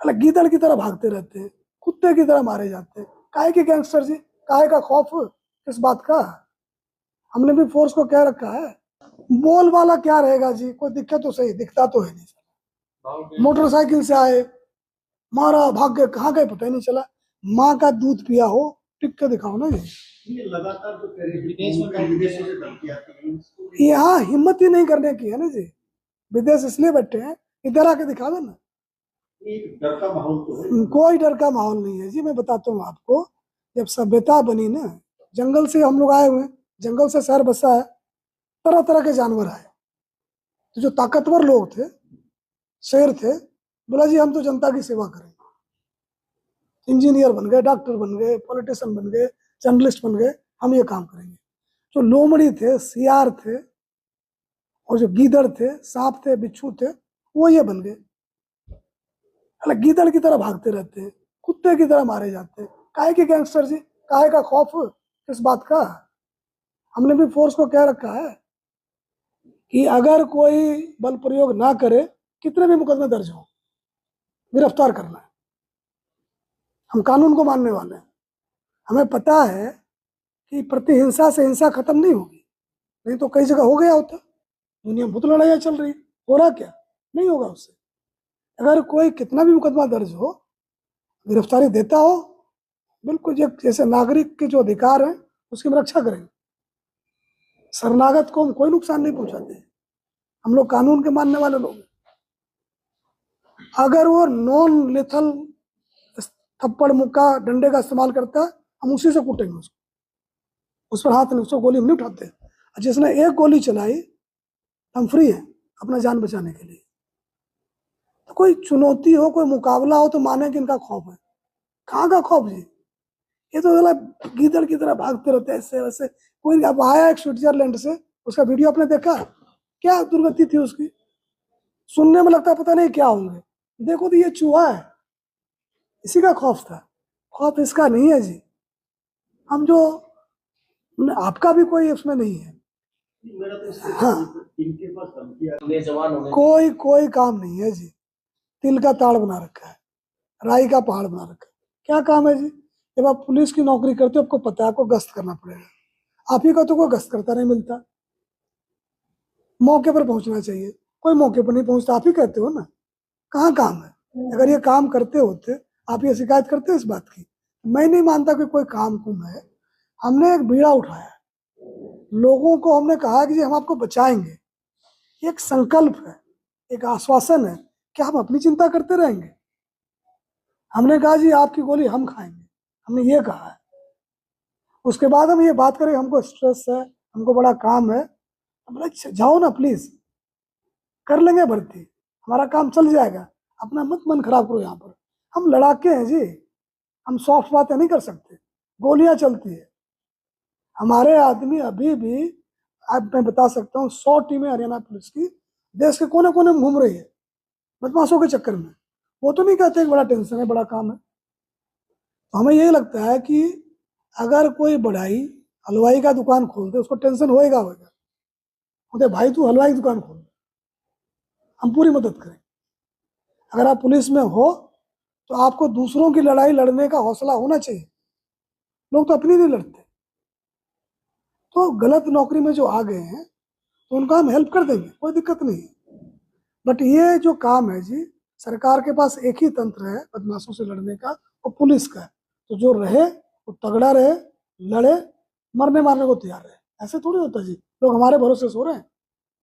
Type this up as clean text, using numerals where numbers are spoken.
अलग गीदड़ की तरह भागते रहते हैं, कुत्ते की तरह मारे जाते हैं। काहे के गैंगस्टर जी, काहे का खौफ, किस बात का? हमने भी फोर्स को क्या रखा है? बोल वाला क्या रहेगा जी, कोई दिखे तो सही, दिखता तो है नहीं। मोटरसाइकिल से आए, मारा, भाग गए, कहाँ गए पता ही नहीं चला। माँ का दूध पिया हो, टिक के दिखाओ ना जी। लगातार जो विदेशों से धमकी आती है, यहाँ हिम्मत ही नहीं करने की है ना जी। विदेश इसलिए बैठे हैं, इधर आके दिखा दो ना। एक डर का माहौल तो है। कोई डर का माहौल नहीं है जी। मैं बताता हूँ आपको, जब सभ्यता बनी ना, जंगल से हम लोग आए हुए, जंगल से शहर बसा है, तरह तरह के जानवर आए। तो जो ताकतवर लोग थे, शेर थे, बोला जी हम तो जनता की सेवा करेंगे। इंजीनियर बन गए, डॉक्टर बन गए, पॉलिटिशियन बन गए, जर्नलिस्ट बन गए, हम ये काम करेंगे। जो लोमड़ी थे, सियार थे, और जो गीदड़ थे, सांप थे, बिच्छू थे, वो ये बन गए। अलग गीदड़ की तरह भागते रहते हैं, कुत्ते की तरह मारे जाते हैं। काहे के गैंगस्टर जी, काहे का खौफ, किस बात का? हमने भी फोर्स को क्या रखा है कि अगर कोई बल प्रयोग ना करे, कितने भी मुकदमे दर्ज हो, गिरफ्तार करना है। हम कानून को मानने वाले हैं। हमें पता है कि प्रतिहिंसा से हिंसा खत्म नहीं होगी, नहीं तो कई जगह हो गया होता। दुनिया में बहुत लड़ाइयाँ चल रही, हो रहा क्या? नहीं होगा उससे। अगर कोई कितना भी मुकदमा दर्ज हो, गिरफ्तारी देता हो, बिल्कुल जैसे नागरिक के जो अधिकार है उसकी हम रक्षा करेंगे। शरणागत को हम कोई नुकसान नहीं पहुंचाते। हम लोग कानून के मानने वाले लोग हैं। अगर वो नॉन लेथल थप्पड़, मुक्का, डंडे का इस्तेमाल करता है, हम उसी से कूटेंगे उसको, उस पर हाथ नहीं, उसको गोली हम नहीं उठाते। जिसने एक गोली चलाई, हम फ्री हैं अपना जान बचाने के लिए। तो कोई चुनौती हो, कोई मुकाबला हो तो माने कि इनका खौफ है। कहाँ का खौफ जी? ये तो गीदड़ की तरह भागते रहते हैं ऐसे वैसे। कोई अब आया एक स्विट्जरलैंड से, उसका वीडियो आपने देखा? क्या दुर्गति थी उसकी, सुनने में लगता है पता नहीं क्या होंगे। देखो तो ये चूहा है, इसी का खौफ था। खौफ इसका नहीं है जी। हम जो, आपका भी कोई उसमें नहीं है। हाँ, कोई कोई काम नहीं है जी। तिल का ताड़ बना रखा है, राई का पहाड़ बना रखा है। क्या काम है जी? जब आप पुलिस की नौकरी करते हो, आपको पता है आपको गश्त करना पड़ेगा। आप ही का तो कोई गश्त करता नहीं मिलता। मौके पर पहुंचना चाहिए, कोई मौके पर नहीं पहुंचता। आप ही कहते हो ना, कहाँ काम है? अगर ये काम करते होते, आप ये शिकायत करते इस बात की? मैं नहीं मानता कि कोई काम कुम है। हमने एक बीड़ा उठाया, लोगों को हमने कहा कि जी हम आपको बचाएंगे। एक संकल्प है, एक आश्वासन है कि हम अपनी चिंता करते रहेंगे। हमने कहा जी आपकी गोली हम खाएंगे, हमने ये कहा है। उसके बाद हम ये बात करें हमको स्ट्रेस है, हमको बड़ा काम है, हम बोले जाओ ना प्लीज, कर लेंगे भर्ती, हमारा काम चल जाएगा, अपना मत मन खराब करो। यहाँ पर हम लड़ाके हैं जी, हम सॉफ्ट बातें नहीं कर सकते। गोलियां चलती है, हमारे आदमी अभी भी, अब मैं बता सकता हूँ 100 टीमें हरियाणा पुलिस की देश के कोने कोने में घूम रही है बदमाशों के चक्कर में। वो तो नहीं कहते बड़ा टेंशन है, बड़ा काम है। तो हमें यही लगता है कि अगर कोई बढ़ाई हलवाई का दुकान खोल दे, उसको टेंशन होएगा होएगा, बोलते भाई तू हलवाई की दुकान खोल, हम पूरी मदद करें। अगर आप पुलिस में हो तो आपको दूसरों की लड़ाई लड़ने का हौसला होना चाहिए। लोग तो अपनी नहीं लड़ते। तो गलत नौकरी में जो आ गए हैं तो उनका हम हेल्प कर देंगे, कोई दिक्कत नहीं है। बट ये जो काम है जी, सरकार के पास एक ही तंत्र है बदमाशों से लड़ने का, वो पुलिस का है। तो जो रहे वो तगड़ा रहे, लड़े, मरने मारने को तैयार रहे। ऐसे थोड़ी होता जी लोग हमारे भरोसे सो रहे हैं।